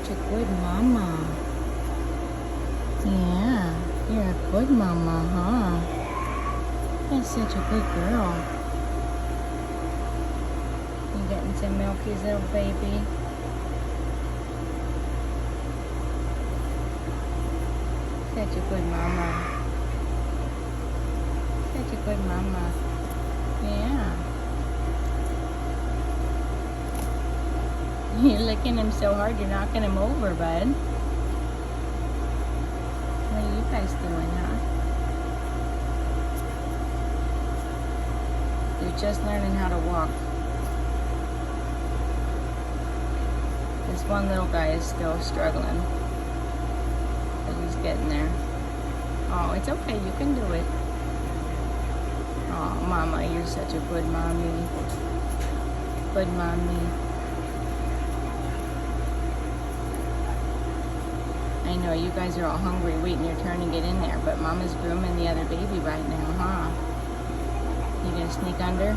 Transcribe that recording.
such a good mama. Yeah, you're a good mama, huh? You're such a good girl. You getting some milkies, little baby? Such a good mama. Such a good mama. Yeah. You're licking him so hard you're knocking him over, bud. What are you guys doing, huh? You're just learning how to walk. This one little guy is still struggling. But he's getting there. Oh, it's okay. You can do it. Oh, Mama, you're such a good mommy. Good mommy. I know you guys are all hungry waiting your turn to get in there, but Mama's grooming the other baby right now, huh? You gonna sneak under?